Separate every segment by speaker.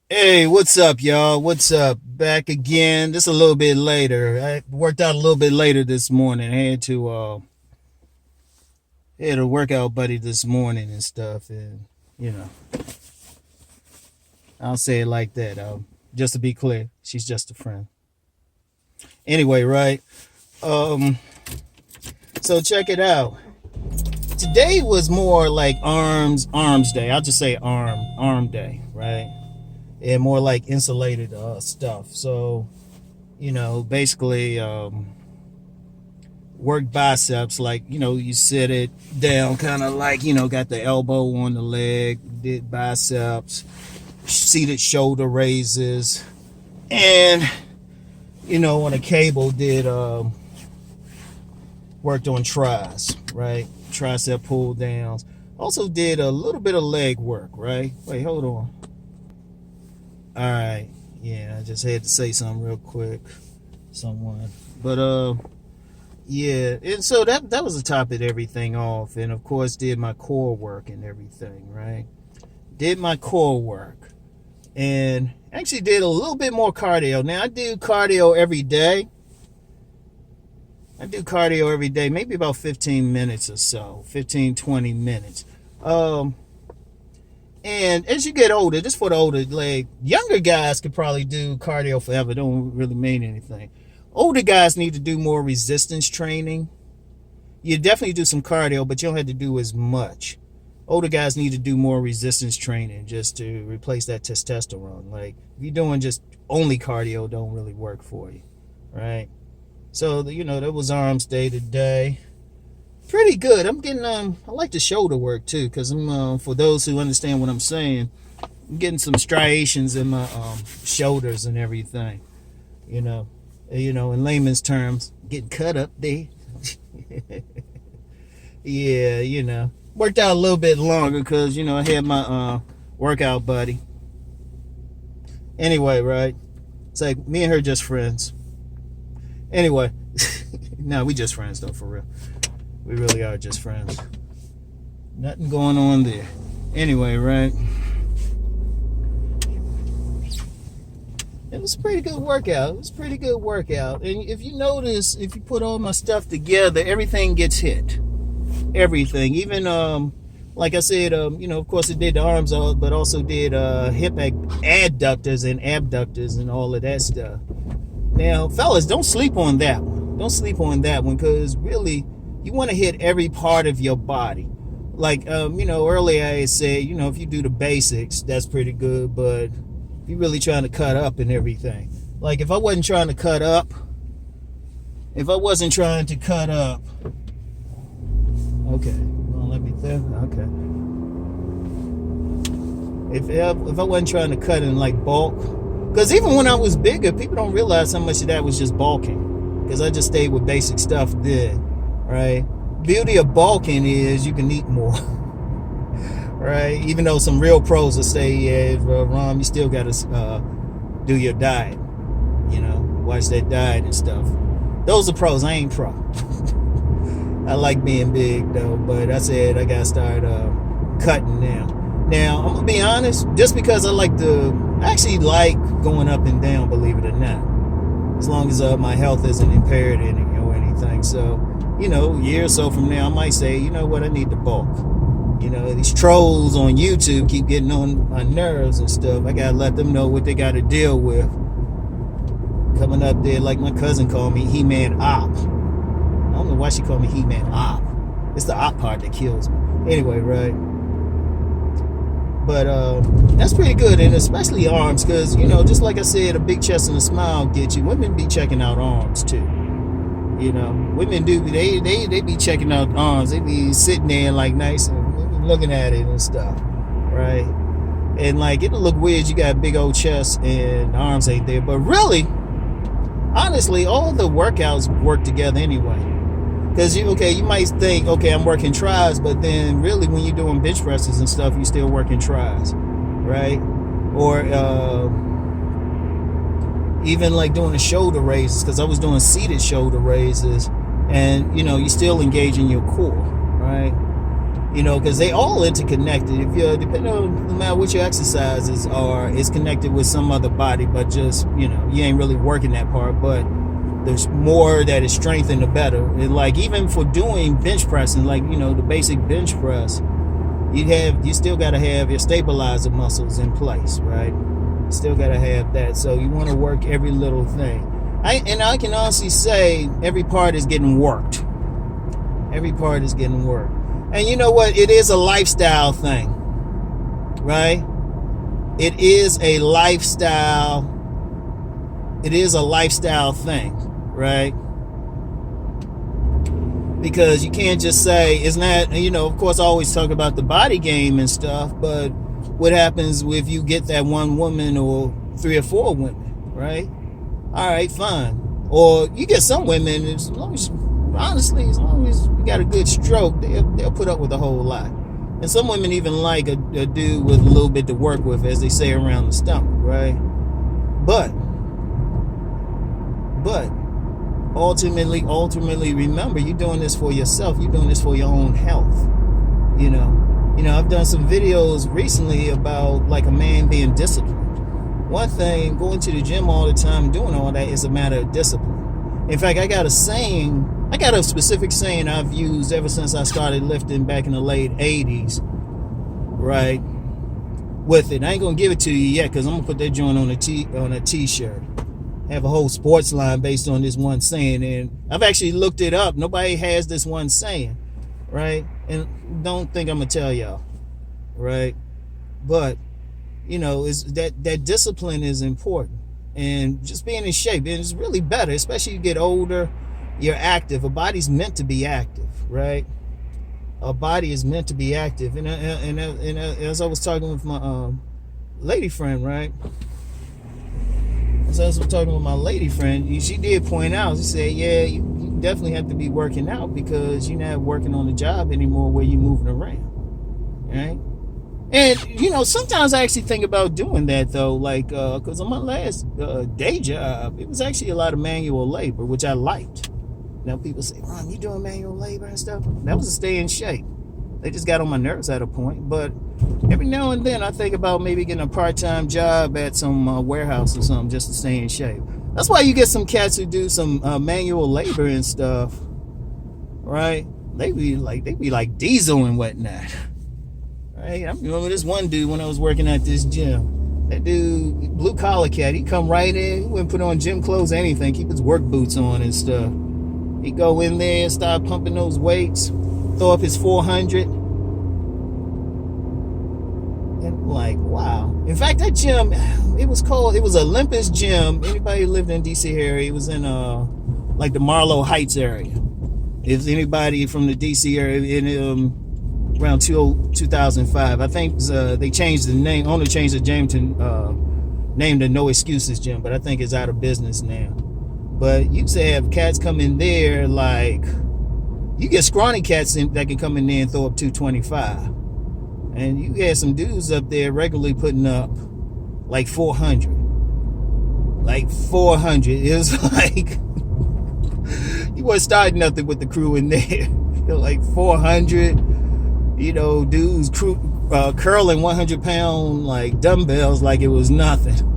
Speaker 1: Hey, what's up, y'all? What's up? Back again. Just a little bit later. I worked out a little bit later this morning. I had a workout buddy this morning and stuff, and you know, I'll say it like that. Just to be clear, she's just a friend. Anyway, right? Um, so check it out. Today was more like arms day. I'll just say arm day, right? And more like insulated stuff. So basically work biceps, like you sit it down, kind of like got the elbow on the leg, did biceps, seated shoulder raises, and on a cable did worked on tris, right? Tricep pull downs. Also did a little bit of leg work, right? Wait, hold on. All right, yeah, I just had to say something real quick, someone, but yeah, and so that was the top of everything off, and of course did my core work and everything, right? Did my core work, and actually did a little bit more cardio. Now I do cardio every day. Maybe about 15 minutes or so, 15, 20 minutes. Um, and as you get older, this for the older, like younger guys could probably do cardio forever. Don't really mean anything. Older guys need to do more resistance training. You definitely do some cardio, but you don't have to do as much. Older guys need to do more resistance training just to replace that testosterone. Like if you're doing just only cardio, don't really work for you, right? So that was arms day today. Pretty good. I'm getting I like the shoulder work too, because I'm for those who understand what I'm saying, I'm getting some striations in my shoulders and everything. You know, in layman's terms, getting cut up there. Yeah, worked out a little bit longer because I had my workout buddy. Anyway, right? It's like me and her just friends. Anyway, no, we just friends though, for real. We really are just friends. Nothing going on there. Anyway, right? It was a pretty good workout. And if you notice, if you put all my stuff together, everything gets hit. Everything. Even like I said, of course it did the arms all, but also did hip adductors and abductors and all of that stuff. Now, fellas, don't sleep on that one. Don't sleep on that one, because really you want to hit every part of your body. Like earlier I said, if you do the basics, that's pretty good, but if you're really trying to cut up and everything. Like if I wasn't trying to cut up, okay, well, let me think. Okay. If I wasn't trying to cut in like bulk, because even when I was bigger, people don't realize how much of that was just bulking, because I just stayed with basic stuff then, right? Beauty of bulking is you can eat more, right? Even though some real pros will say, yeah, Rom, you still got to do your diet, watch that diet and stuff. Those are pros. I ain't pro. I like being big though, but I said I got to start cutting now. Now, I'm going to be honest, just because I actually like going up and down, believe it or not, as long as my health isn't impaired or anything. So, a year or so from now, I might say, you know what, I need to bulk. These trolls on YouTube keep getting on my nerves and stuff. I got to let them know what they got to deal with. Coming up there, like my cousin called me He-Man Op. I don't know why she called me He-Man Op. It's the op part that kills me. Anyway, right? But that's pretty good, and especially arms, because just like I said, a big chest and a smile get you. Women be checking out arms too. Women do. They be checking out arms. They be sitting there like nice and looking at it and stuff, right? And like it'll look weird. You got a big old chest and arms ain't there, but really, honestly, all the workouts work together anyway. Because you might think, okay, I'm working tris, but then really when you're doing bench presses and stuff, you're still working tris, right? Or even like doing the shoulder raises, because I was doing seated shoulder raises, and you're still engaging your core, right? because they all interconnected. If you're, depending on no matter what your exercises are, it's connected with some other body, but just, you ain't really working that part, but there's more that is strengthened the better. And like, even for doing bench pressing, like, the basic bench press, you still got to have your stabilizer muscles in place, right? You still got to have that. So you want to work every little thing. I can honestly say every part is getting worked. Every part is getting worked. And you know what? It is a lifestyle thing, right? It is a lifestyle. It is a lifestyle thing, right? Because you can't just say, it's not, of course, I always talk about the body game and stuff, but what happens if you get that one woman or 3 or 4 women, right? All right, fine. Or you get some women, as long as you got a good stroke, they'll put up with a whole lot. And some women even like a dude with a little bit to work with, as they say, around the stomach, right? But ultimately, remember, you're doing this for yourself. You're doing this for your own health. I've done some videos recently about like a man being disciplined. One thing, going to the gym all the time, doing all that, is a matter of discipline. In fact, I got a specific saying I've used ever since I started lifting back in the late 80s, right? With it. I ain't going to give it to you yet, because I'm going to put that joint on a t-shirt. I have a whole sports line based on this one saying, and I've actually looked it up. Nobody has this one saying, right? And don't think I'm going to tell y'all, right? But is that discipline is important, and just being in shape, and it's really better, especially you get older, you're active. A body's meant to be active, right? A body is meant to be active. And as I was talking with my lady friend, right? As I was talking with my lady friend, she did point out, she said, yeah, you definitely have to be working out, because you're not working on the job anymore where you're moving around, right? And, sometimes I actually think about doing that, though, like, because on my last day job, it was actually a lot of manual labor, which I liked. Now, people say, Ron, you doing manual labor and stuff? That was to stay in shape. They just got on my nerves at a point. But every now and then, I think about maybe getting a part-time job at some warehouse or something just to stay in shape. That's why you get some cats who do some manual labor and stuff, right? They be like diesel and whatnot. Right? I remember this one dude when I was working at this gym. That dude, blue collar cat, he come right in, he wouldn't put on gym clothes or anything, keep his work boots on and stuff. He'd go in there and start pumping those weights, throw up his 400. And I'm like, wow. In fact, that gym, it was Olympus Gym. Anybody who lived in DC area, it was in like the Marlow Heights area. If anybody from the DC area, around 2005, I think they changed the name. Owner changed the gym to name the No Excuses Gym, but I think it's out of business now. But you used to have cats come in there, like, you get scrawny cats that can come in there and throw up 225, and you had some dudes up there regularly putting up like 400. Like 400. It was like you weren't starting nothing with the crew in there. Like 400. Dudes curling 100-pound like dumbbells like it was nothing.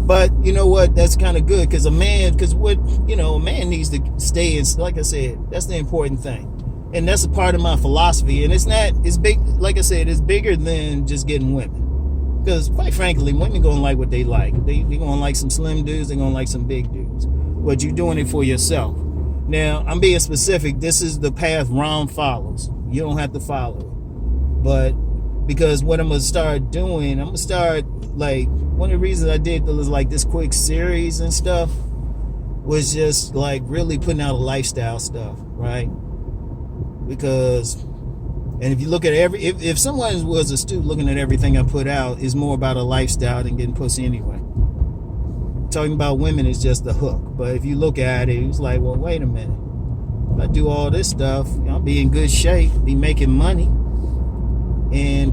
Speaker 1: But you know what? That's kind of good, because a man needs to stay in. Like I said, that's the important thing, and that's a part of my philosophy. And it's big. Like I said, it's bigger than just getting women, because quite frankly, women gonna like what they like. They gonna like some slim dudes. They gonna like some big dudes. But you're doing it for yourself. Now, I'm being specific. This is the path Rom follows. You don't have to follow it. But because what I'm going to start doing, like, one of the reasons I did was like this quick series and stuff was just like really putting out a lifestyle stuff, right? Because, and if you look at if someone was astute looking at everything I put out, it's more about a lifestyle than getting pussy anyway. Talking about women is just the hook. But if you look at it, it's like, well, wait a minute. If I do all this stuff, I'll be in good shape, be making money, and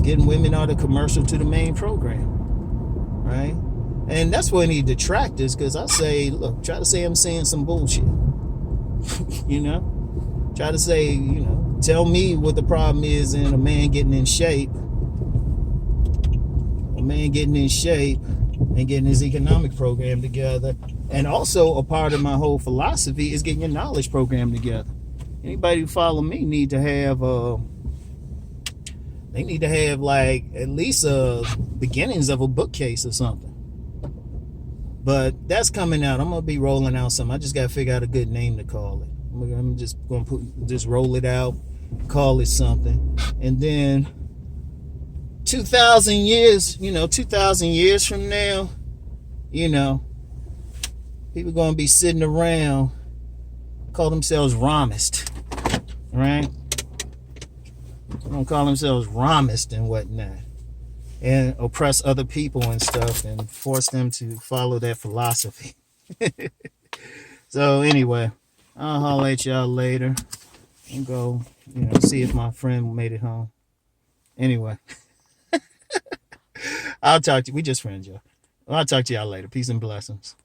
Speaker 1: getting women out of commercial to the main program, right? And that's where I need detractors, because I say, look, try to say I'm saying some bullshit. Try to say, Tell me what the problem is in a man getting in shape. A man getting in shape and getting his economic program together. And also a part of my whole philosophy is getting your knowledge program together. Anybody who follow me need to have they need to have like at least beginnings of a bookcase or something. But that's coming out. I'm gonna be rolling out something. I just gotta figure out a good name to call it. I'm just gonna just roll it out, call it something, and then 2,000 years, 2,000 years from now, people gonna be sitting around, call themselves Romist, right? They're gonna call themselves Romist and whatnot, and oppress other people and stuff, and force them to follow that philosophy. So anyway, I'll holler at y'all later and go, see if my friend made it home. Anyway, I'll talk to you. We just friends, y'all. I'll talk to y'all later. Peace and blessings.